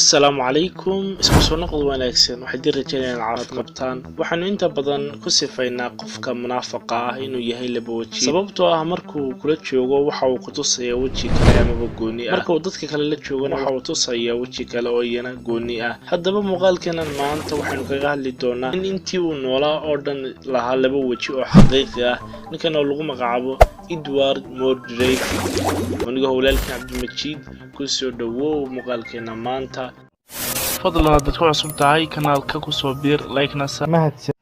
Asalaamu calaykum isku soo noqod wanaagsan waxaad rajaynayaan caafimaad qabtaan waxaanu inta badan ku sifaynaa qofka munaafiqa ah inuu yahay laba waji sababtoo ah markuu kula joogo waxa uu ku tusayaa waji kale ama gooni ah marka uu dadka kale la joogana waxa uu tusayaa waji kale oo iyana gooni ah haddaba muuqaalkeena maanta waxaanu kaga hadli doonaa in intii uu noolaa oo dhan lahaa laba waji oo xaqiiqi ah ninkan oo lagu magacaabo Edward Mordrake aniga hawlaalka Cabdilmajiid ku soo dhawow muuqaalkeena maanta fadlan haddaad ku cusub tahay kanaalka ku soo biir like-na mahadsan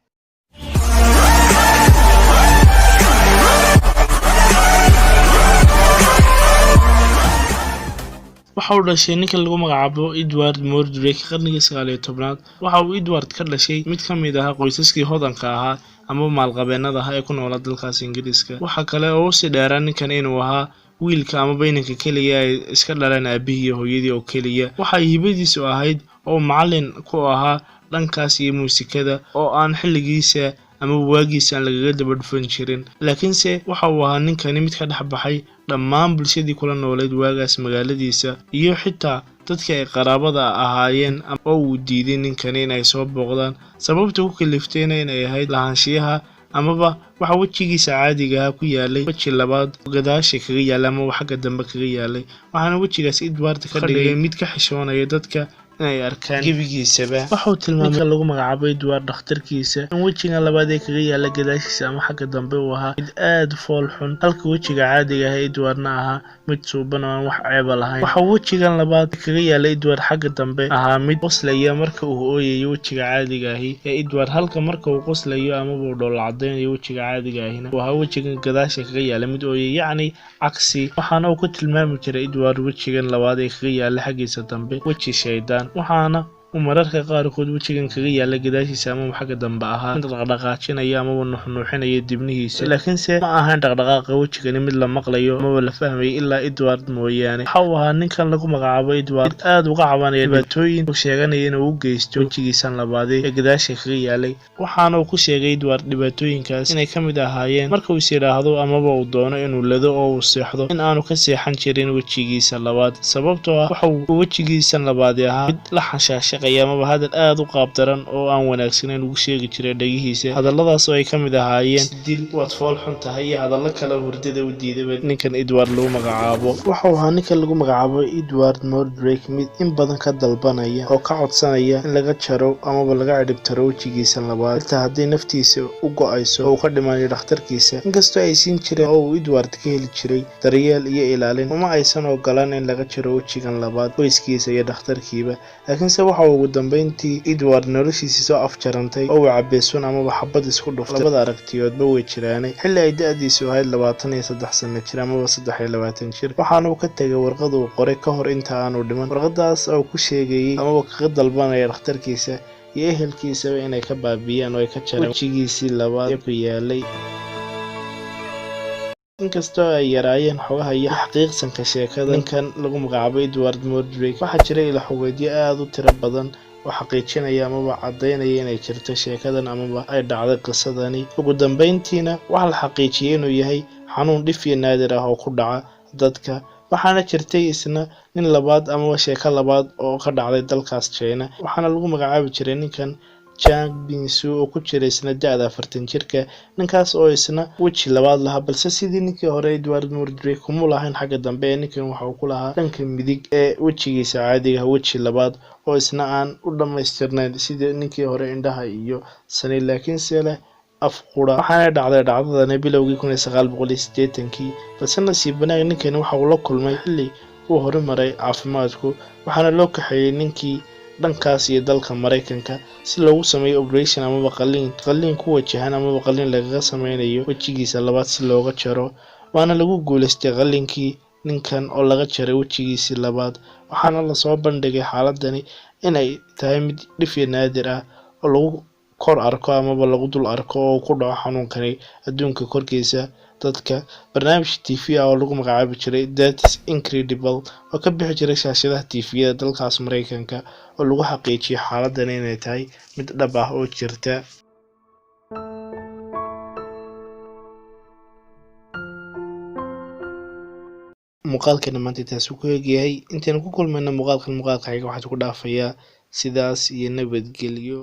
waxa uu dhashay ninka lagu magacaabo Edward Mordrake qarnigii 19aad waxa uu Edward ka dhashay mid ka mid ah qoysaskii hodanka ahaa ama maalqabeennada ah ee ku noolaa dalkaas Ingiriiska waxa kale oo si dheeraan ninkan inuu ahaa wiilka ama baynanka kaliya ay iska dhaleen aabihii iyo hooyadii oo kaliya waxa hibadiisu ahayd oo macallin ku ahaa dhankaas iyo muusikada oo aan xilligiisa ama waagiisa aan lagaga daba dhufan jirin laakiinse waxa uu ahaa ninkani mid ka dhex baxay dhammaan bulshadii kula nooleed waagaas magaaladiisa iyo xitaa dadka ay qaraabada ahaayeen oo uu diiday ninkani inay soo booqdaan sababta ku kaliftayna inay ahayd lahaanshiyaha amaba waxa wajigiisa caadiga ah ku yaalay waji labaad gadaasha kaga yaalay ama xagga dambe kaga yaalay waxaana wajigaas Edward ka dhigay mid ka xishoonaya dadka inay arkaan gebigiisaba waxa uu tilmaamay lagu magacaabo Edward dhakhtarkiisa in wajiga labaad ee kaga yaala gadaashiisa ama xagga dambe uu ahaa mid aad fool xun halka wajiga caadiga ah Edwardna ahaa mid suuban oo aan wax ceeb lahayn waxa wajigan labaad kaga yaala Edward xagga dambe ahaa mid qoslaya marka uu ooyayo wajiga caadiga ah ee Edward halka marka uu qoslayo ama uu dhool cadeynayo wajiga caadiga ahina waxa wajigan gadaasha kaga yaala mid ooyay yacni cagsi waxaana uu ku tilmaami jiray Edward wajigan labaad ee kaga yaala xaggiisa dambe waji shaydaan waxaana mararka qaarkood wajigan kaga yaala gadaashiisa ama xagga dambe ahaa mid dhaqdhaqaajinaya ama nuuxnuuxinaya dibnihiisa laakiinse ma ahaan dhaqdhaqaaqa wajigani mid la maqlayo ama la fahmayo ilaa Edward mooyaane waxa uu ahaa ninkan lagu magacaabo Edward aad uga cabanaya dhibaatooyin uu sheeganaya inuu u geysto wajigiisan labaad ee gadaasha kaga yaalay waxaana uu ku sheegay Edward dhibaatooyinkaas inay ka mid ahaayeen marka uu is yiraahdo amaba uu doono inuu lado oo uu seexdo in aanu ka seexan jirin wajigiisa labaad sababtoo ah waxa uu wajigiisan labaad ahaa mid la xashaashay ama hadal aad u qaab daran oo aan wanaagsaneyn ugu sheegi jiray dhagihiisa hadalladaas oo ay ka mid ahaayeen dil waad fool xun tahay iyo hadallo kale hurdada u diidaba ninkan Edward lagu magacaabo waxa uu ahaa ninkan lagu magacaabo Edward Mordrake mid in badan ka dalbanaya oo ka codsanaya in laga jaro amaba laga ciribtiro wajigiisa labaad xitaa haddii naftiisa u go'ayso oo uu ka dhimanayo dhakhtarkiisa inkastoo ay siin jireen oo uu Edward ka heli jiray daryeel iyo ilaalin uma aysan ogolaan in laga jaro wajigan labaad qoyskiisa iyo dhakhtarkiiba laakiinse waxa ugu dambeyntii Edward noloshiisa soo afjarantay oo uu cabeesun ama xabad isku dhuftay labada aragtiyoodba way jiraanay xilli ay da'diisu ahayd 23 sano jir ama 23 jir waxaana uu ka tagay warqad uu qoray ka hor inta aanu dhiman warqadaas oo ku sheegayay ama kaga dalbanaya dhakhtarkiisa iyo ehelkiisaba inay ka baabiyaan oo ay ka jaraan wajigiisii labaad ee ku yaalay inkastoo ay yaraayeen xogaha iyo xaqiiqsanka sheekada ninkan lagu magacaabo Edward Mordrake waxaa jiray ila xogeedyo aad u tiro badan oo xaqiijinaya amaba cadeynaya inay jirto sheekadan amaba ay dhacday qisadani ugu dambeyntiina waxa la xaqiijiyay inuu yahay xanuun dhif iyo naadir ah oo ku dhaca dadka waxaana jirtay isna nin labaad amaba sheeko labaad oo ka dhacday dalkaas China waxaana lagu magacaabi jiray ninkan Chang Binsu oo ku jiray isna da'da 40 jirka ninkaas oo isna waji labaad lahaa balse sidii ninkii hore Edward Mordrake kuma lahayn xagga dambe ninkan waxa uu ku lahaa dhanka midig ee wajigiisa caadiga waji labaad oo isna aan u dhameystirnayn sidii ninkii hore indhaha iyo sani laakiinse leh af qura waxaana dhacday dhacdadani bilowgii 1980kii balse nasiib wanaag ninkan waxa uu la kulmay xilli uu horumaray caafimaadku waxaana loo kaxeeyay ninkii dhankaas iyo dalka Mareykanka si loogu sameeyo operation amaba qalliin ku wajahan amaba qalliin lagaga sameynayo wajigiisa labaad si looga jaro waana lagu guuleystay qalliinkii ninkan oo laga jaray wajigiisa labaad waxaana la soo bandhigay xaaladani inay tahay mid dhif iyo naadir ah oo lagu kor arko amaba lagu dul arko oo ku dhaco xanuunkani adduunka korkiisa dadka barnaamij TV oo lagu magacaabi jiray That's Incredible oo ka bixi jiray shaashadaha TV-da dalkaas Mareykanka oo lagu xaqiijiyay xaaladdan inay tahay mid dhab ah oo jirta muuqaalkeena maanta intaasuu ku egyahay. Intaynu ku kulmayno muuqaalkan muuqaalka xiga waxaan ku dhaafayaa sidaas iyo nabadgelyo.